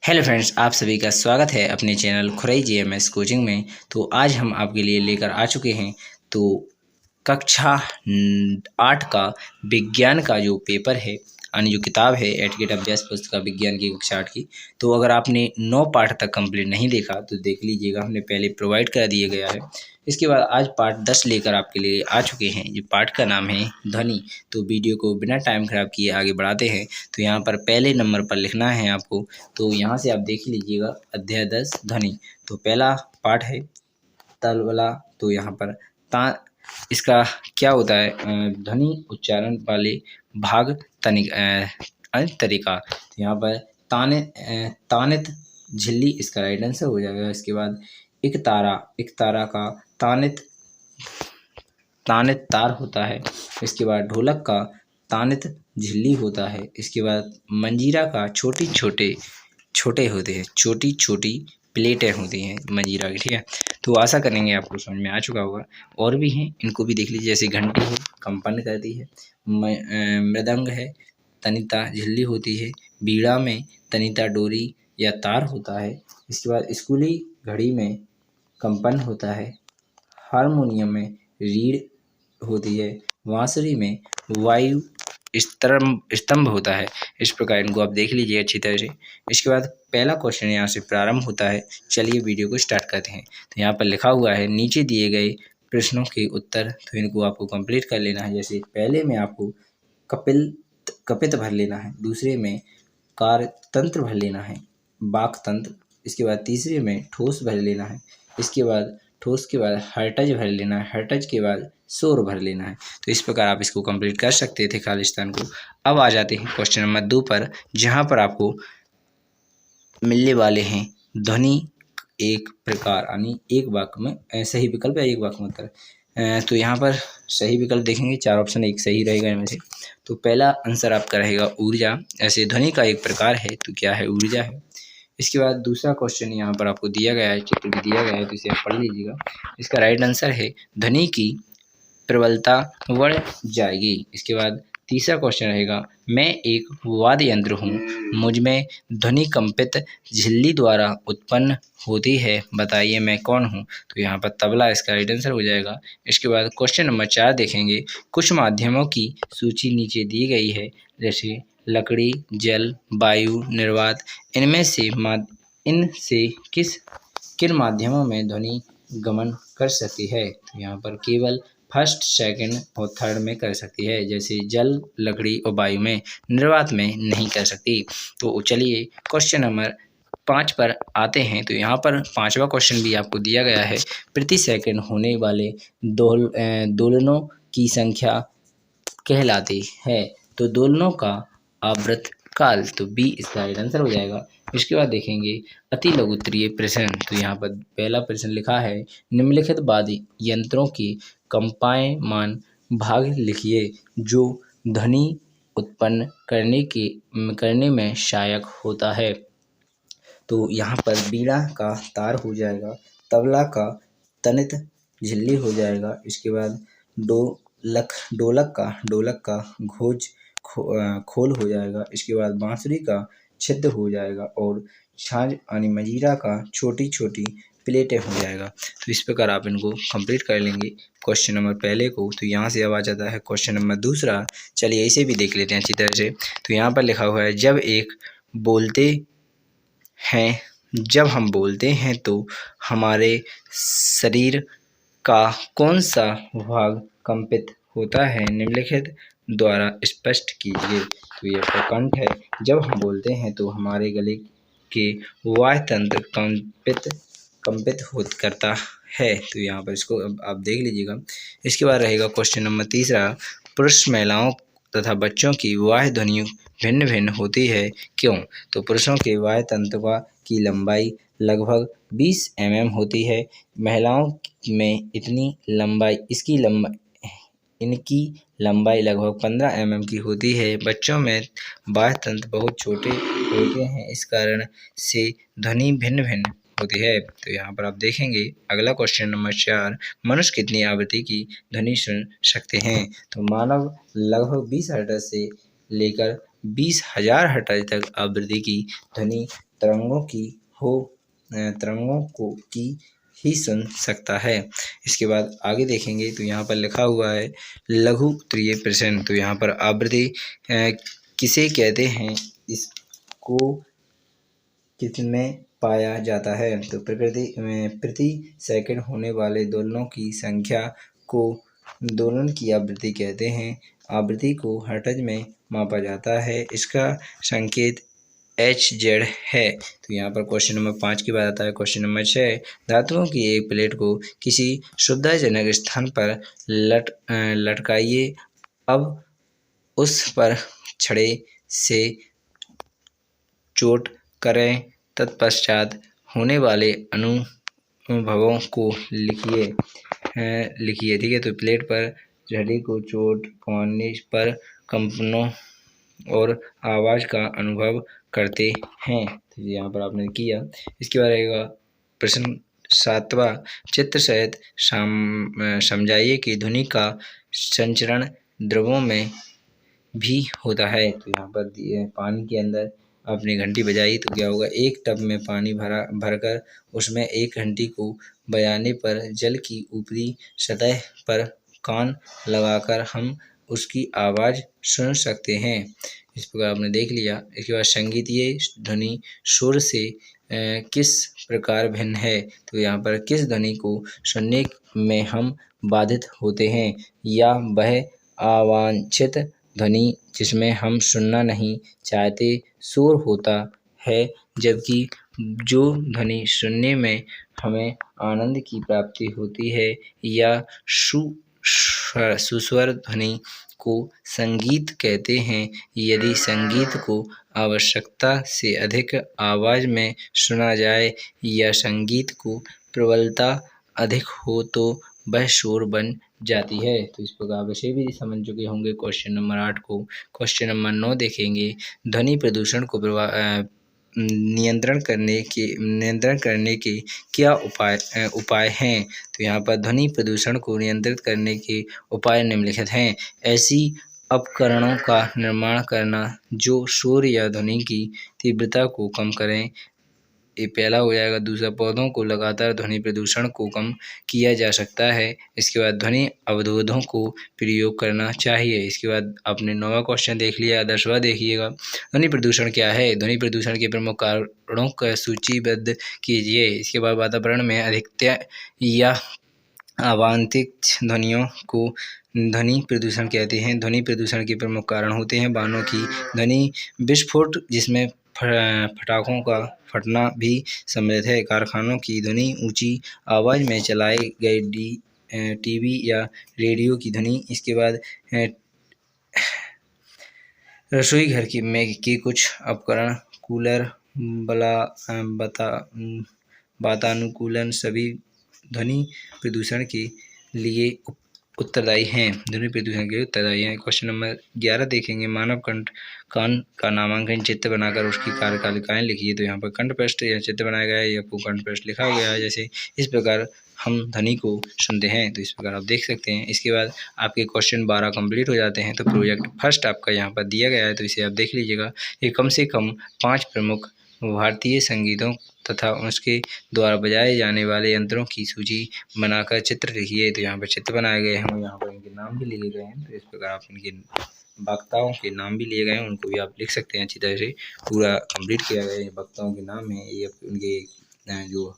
Hello friends, आप सभी का स्वागत है अपने चैनल खुरई जीएमएस कोचिंग में। तो आज हम आपके लिए लेकर आ चुके हैं तो कक्षा 8 का विज्ञान का जो पेपर है यानी जो किताब है एटकेट अभ्यास पुस्तिका विज्ञान की कक्षा 8 की। तो अगर आपने 9 पाठ तक कंप्लीट नहीं देखा तो देख लीजिएगा, हमने पहले प्रोवाइड कर दिया गया है। इसके बाद आज पाठ 10 लेकर आपके लिए आ चुके हैं। जो पाठ का नाम है ध्वनि। तो वीडियो को बिना टाइम खराब किए आगे बढ़ाते हैं। तो यहाँ पर पहले नंबर पर लिखना है आपको। तो यहाँ से आप देख लीजिएगा, अध्याय 10 ध्वनि। तो पहला पाठ है तलवला। तो यहाँ पर ता इसका क्या होता है, ध्वनि उच्चारण वाले भाग तरीका। तो यहाँ पर तानित झिल्ली इसका राइट आंसर हो जाएगा। इसके बाद एक तारा का तानित तानित तार होता है। इसके बाद ढोलक का तानित झिल्ली होता है। इसके बाद मंजीरा का छोटे होते हैं, छोटी छोटी प्लेटें होती हैं मंजीरा की। ठीक है, तो आशा करेंगे आपको समझ में आ चुका होगा। और भी हैं, इनको भी देख लीजिए। जैसे घंटी है, कंपन करती है। मृदंग है, तनिता झिल्ली होती है। बीड़ा में तनिता डोरी या तार होता है। इसके बाद स्कूली घड़ी में कंपन होता है। हारमोनियम में रीढ़ होती है। बांसुरी में वायु स्तंभ होता है। इस प्रकार इनको आप देख लीजिए अच्छी तरह से। इसके बाद पहला क्वेश्चन यहाँ से प्रारंभ होता है। चलिए वीडियो को स्टार्ट करते हैं। तो यहाँ पर लिखा हुआ है नीचे दिए गए प्रश्नों के उत्तर। तो इनको आपको कंप्लीट कर लेना है। जैसे पहले में आपको कपित भर लेना है। दूसरे में कारतंत्र भर लेना है, वाक तंत्र। इसके बाद तीसरे में ठोस भर लेना है। इसके बाद ठोस के बाद हर्टज भर लेना है। हर्टज के बाद शोर भर लेना है। तो इस प्रकार आप इसको कंप्लीट कर सकते थे खालिस्तान को। अब आ जाते हैं क्वेश्चन नंबर 2 पर, जहां पर आपको मिलने वाले हैं ध्वनि एक प्रकार यानी एक वाक्य में सही विकल्प या एक वाक्य में उत्तर। तो यहाँ पर सही विकल्प देखेंगे, 4 ऑप्शन एक सही रहेगा इनमें से। तो पहला आंसर आपका रहेगा ऊर्जा। ऐसे ध्वनि का एक प्रकार है तो क्या है, ऊर्जा है। इसके बाद दूसरा क्वेश्चन यहाँ पर आपको दिया गया है, चित्र में दिया गया है, तो इसे आप पढ़ लीजिएगा। इसका राइट आंसर है ध्वनि की प्रबलता बढ़ जाएगी। इसके बाद तीसरा क्वेश्चन रहेगा, मैं एक वाद्य यंत्र हूँ, मुझ में ध्वनि कंपित झिल्ली द्वारा उत्पन्न होती है, बताइए मैं कौन हूँ। तो यहाँ पर तबला इसका राइट आंसर हो जाएगा। इसके बाद क्वेश्चन नंबर 4 देखेंगे। कुछ माध्यमों की सूची नीचे दी गई है, जैसे लकड़ी, जल, वायु, निर्वात। इनसे किन माध्यमों में ध्वनि गमन कर सकती है। तो यहाँ पर केवल फर्स्ट, सेकंड और थर्ड में कर सकती है, जैसे जल, लकड़ी और वायु में। निर्वात में नहीं कर सकती। तो चलिए क्वेश्चन नंबर 5 पर आते हैं। तो यहाँ पर 5वां क्वेश्चन भी आपको दिया गया है, प्रति सेकंड होने वाले दोलनों की संख्या कहलाती है। तो दोलनों का आवृत काल। तो बी इसका राइट आंसर हो जाएगा। इसके बाद देखेंगे अति लघुत्तरीय प्रश्न। तो यहाँ पर पहला प्रश्न लिखा है, निम्नलिखित वाद्य यंत्रों की कंपायमान भाग लिखिए जो ध्वनि उत्पन्न करने में सहायक होता है। तो यहाँ पर बीड़ा का तार हो जाएगा। तबला का तनित झिल्ली हो जाएगा। इसके बाद ढोलक का खोल हो जाएगा। इसके बाद बांसुरी का छिद्र हो जाएगा और छाछ यानी मजीरा का छोटी छोटी प्लेटें हो जाएगा। तो इस प्रकार आप इनको कंप्लीट कर लेंगे क्वेश्चन नंबर पहले को। तो यहाँ से अब आ जाता है क्वेश्चन नंबर दूसरा। चलिए इसे भी देख लेते हैं अच्छी तरह से। तो यहाँ पर लिखा हुआ है, जब हम बोलते हैं तो हमारे शरीर का कौन सा भाग कंपित होता है, निम्नलिखित द्वारा स्पष्ट कीजिए। तो ये आपका कंठ है। जब हम बोलते हैं तो हमारे गले के वायु तंत्र कंपित करता है। तो यहाँ पर इसको अब आप देख लीजिएगा। इसके बाद रहेगा क्वेश्चन नंबर तीसरा, पुरुष, महिलाओं तथा बच्चों की वायु ध्वनि भिन्न भिन्न होती है, क्यों। तो पुरुषों के वायु तंत्र की लंबाई लगभग 20 mm होती है। महिलाओं में इनकी लंबाई लगभग 15 mm की होती है। बच्चों में वायु तंत्र बहुत छोटे होते हैं, इस कारण से ध्वनि भिन्न भिन्न होती है। तो यहाँ पर आप देखेंगे अगला क्वेश्चन नंबर 4, मनुष्य कितनी आवृत्ति की ध्वनि सुन सकते हैं। तो मानव लगभग 20 हर्ट्ज से लेकर 20,000 हर्ट्ज तक आवृत्ति की ध्वनि तरंगों की ही सुन सकता है। इसके बाद आगे देखेंगे तो यहाँ पर लिखा हुआ है लघु उत्तरीय प्रश्न। तो यहाँ पर आवृत्ति किसे कहते हैं, इसको किसमें पाया जाता है? तो प्रति सेकंड होने वाले दोलनों की संख्या को दोलन की आवृत्ति कहते हैं। आवृत्ति को हर्ट्ज में मापा जाता है। इसका संकेत Hz है। तो यहाँ पर क्वेश्चन नंबर 5 की बात आता है। क्वेश्चन नंबर 6, धातुओं की एक प्लेट को किसी सुविधाजनक स्थान पर लटकाइए। अब उस पर छड़े से चोट करें। तत्पश्चात होने वाले अनुभवों को लिखिए। ठीक है। तो प्लेट पर छड़ी को चोट पहुंचने पर कंपनों और आवाज़ का अनुभव करते हैं। तो यहाँ पर आपने किया। इसके बाद रहेगा प्रश्न 7वां, चित्र सहित समझाइए कि ध्वनि का संचरण द्रवों में भी होता है। तो यहाँ पर पानी के अंदर आपने घंटी बजाई तो क्या होगा, एक टब में पानी भरकर उसमें एक घंटी को बजाने पर जल की ऊपरी सतह पर कान लगाकर हम उसकी आवाज़ सुन सकते हैं। इस प्रकार आपने देख लिया। इसके बाद संगीतीय ध्वनि शोर से किस प्रकार भिन्न है? तो यहाँ पर किस ध्वनि को सुनने में हम बाधित होते हैं, या वह अवांछित ध्वनि जिसमें हम सुनना नहीं चाहते शोर होता है, जबकि जो ध्वनि सुनने में हमें आनंद की प्राप्ति होती है या सुस्वर ध्वनि को संगीत कहते हैं। यदि संगीत को आवश्यकता से अधिक आवाज़ में सुना जाए या संगीत को प्रबलता अधिक हो तो वह शोर बन जाती है। तो इस प्रकार विषय भी समझ चुके होंगे क्वेश्चन नंबर 8 को। क्वेश्चन नंबर 9 देखेंगे, ध्वनि प्रदूषण को नियंत्रण करने के क्या उपाय हैं? तो यहाँ पर ध्वनि प्रदूषण को नियंत्रित करने के उपाय निम्नलिखित हैं। ऐसी उपकरणों का निर्माण करना जो शोर या ध्वनि की तीव्रता को कम करें, ये पहला हो जाएगा। दूसरा, पौधों को लगातार ध्वनि प्रदूषण को कम किया जा सकता है। इसके बाद ध्वनि अवरोधों को प्रयोग करना चाहिए। इसके बाद आपने 9वां क्वेश्चन देख लिया। 10वां देखिएगा, ध्वनि प्रदूषण क्या है? ध्वनि प्रदूषण के प्रमुख कारणों का सूचीबद्ध कीजिए। इसके बाद वातावरण में अधिकता या अवांछित ध्वनियों को ध्वनि प्रदूषण कहते हैं। ध्वनि प्रदूषण के प्रमुख कारण होते हैं वाहनों की ध्वनि विस्फोट, जिसमें पटाखों का फटना भी सम्मिलित है। कारखानों की ध्वनि, ऊंची आवाज़ में चलाए गए टीवी या रेडियो की ध्वनि। इसके बाद रसोई घर के कुछ उपकरण, कूलर, वातानुकूलन सभी ध्वनि प्रदूषण के लिए उत्तरदायी हैं। क्वेश्चन नंबर 11 देखेंगे, मानव कान का नामांकन चित्र बनाकर उसकी कार्यकालिकाएँ लिखिए। तो यहाँ पर कंठपृष्ठ या चित्र बनाया गया है या कंठपृष्ठ लिखा गया है। जैसे इस प्रकार हम ध्वनि को सुनते हैं। तो इस प्रकार आप देख सकते हैं। इसके बाद आपके क्वेश्चन 12 कंप्लीट हो जाते हैं। तो प्रोजेक्ट फर्स्ट आपका यहाँ पर दिया गया है, तो इसे आप देख लीजिएगा। ये कम से कम 5 प्रमुख भारतीय संगीतों तथा उसके द्वारा बजाए जाने वाले यंत्रों की सूची बनाकर चित्र लिखिए। तो यहाँ पर चित्र बनाए गए हैं, यहाँ पर इनके नाम भी लिए गए हैं। तो इस प्रकार आप इनके वक्ताओं के नाम भी लिए गए हैं, उनको भी आप लिख सकते हैं। अच्छी तरह से पूरा कंप्लीट किया गया है। वक्ताओं के नाम हैं, ये उनके जो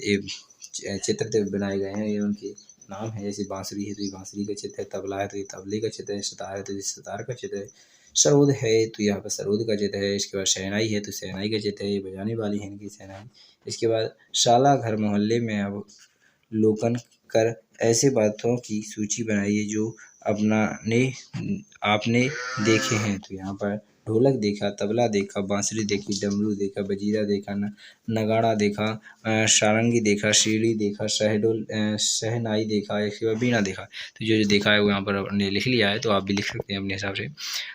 ये चित्र बनाए गए हैं, ये उनके नाम है। जैसे बांसुरी है तो ये बांसुरी का चित्र है, तबला है तो ये तबले का चित्र है, सितार है तो ये सितार का चित्र है, सरोद है तो यहाँ पर सरोद का चित्र है। इसके बाद शहनाई है तो शहनाई का चित्र है, ये बजाने वाली है इनकी शहनाई। इसके बाद शाला, घर, मोहल्ले में अवलोकन कर ऐसे बातों की सूची बनाइए जो आपने देखे हैं। तो यहाँ पर ढोलक देखा, तबला देखा, बांसुरी देखी, डमरू देखा, बजीरा देखा, नगाड़ा देखा, सारंगी देखा, सीढ़ी देखा, शहनाई देखा, इसके बाद बीना देखा। तो जो देखा है वो यहाँ पर आपने लिख लिया है, तो आप भी लिख सकते हैं अपने हिसाब से।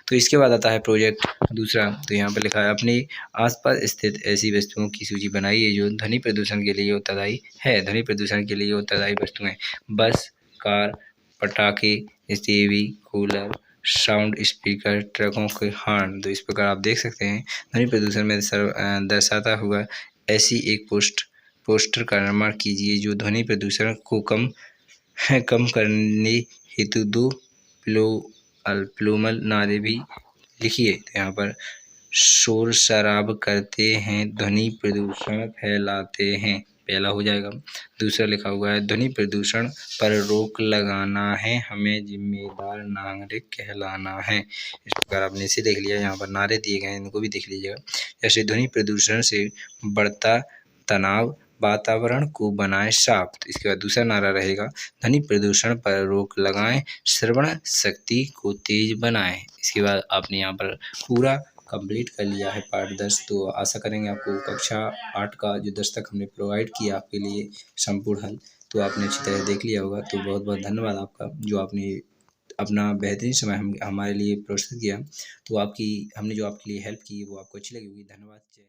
तो इसके बाद आता है प्रोजेक्ट दूसरा। तो यहाँ पर लिखा है, अपने आसपास स्थित ऐसी वस्तुओं की सूची बनाइए जो ध्वनि प्रदूषण के लिए उत्तरदायी है। ध्वनि प्रदूषण के लिए उत्तरदायी वस्तुएं: बस, कार, पटाखे, टीवी, कूलर, साउंड स्पीकर, ट्रकों के हॉर्न। तो इस प्रकार आप देख सकते हैं ध्वनि प्रदूषण में दर्शाता हुआ ऐसी एक पोस्टर का निर्माण कीजिए जो ध्वनि प्रदूषण को कम करने हेतु दो प्लूमल नारे भी लिखिए। तो यहाँ पर शोर शराब करते हैं, ध्वनि प्रदूषण फैलाते हैं, पहला हो जाएगा। दूसरा लिखा हुआ है ध्वनि प्रदूषण पर रोक लगाना है, हमें जिम्मेदार नागरिक कहलाना है। इस प्रकार आपने इसे देख लिया। यहाँ पर नारे दिए गए हैं, इनको भी देख लीजिएगा। जैसे ध्वनि प्रदूषण से बढ़ता तनाव, वातावरण को बनाए साफ। तो इसके बाद दूसरा नारा रहेगा ध्वनि प्रदूषण पर रोक लगाएं, श्रवण शक्ति को तेज बनाएं। इसके बाद आपने यहाँ पर पूरा कंप्लीट कर लिया है पार्ट 10। तो आशा करेंगे आपको कक्षा 8 का जो 10 तक हमने प्रोवाइड किया आपके लिए संपूर्ण हल, तो आपने अच्छी तरह देख लिया होगा। तो बहुत बहुत धन्यवाद आपका, जो आपने अपना बेहतरीन समय हमारे लिए प्रस्तुत किया। तो हमने जो आपके लिए हेल्प की वो आपको अच्छी लगी होगी। धन्यवाद। जय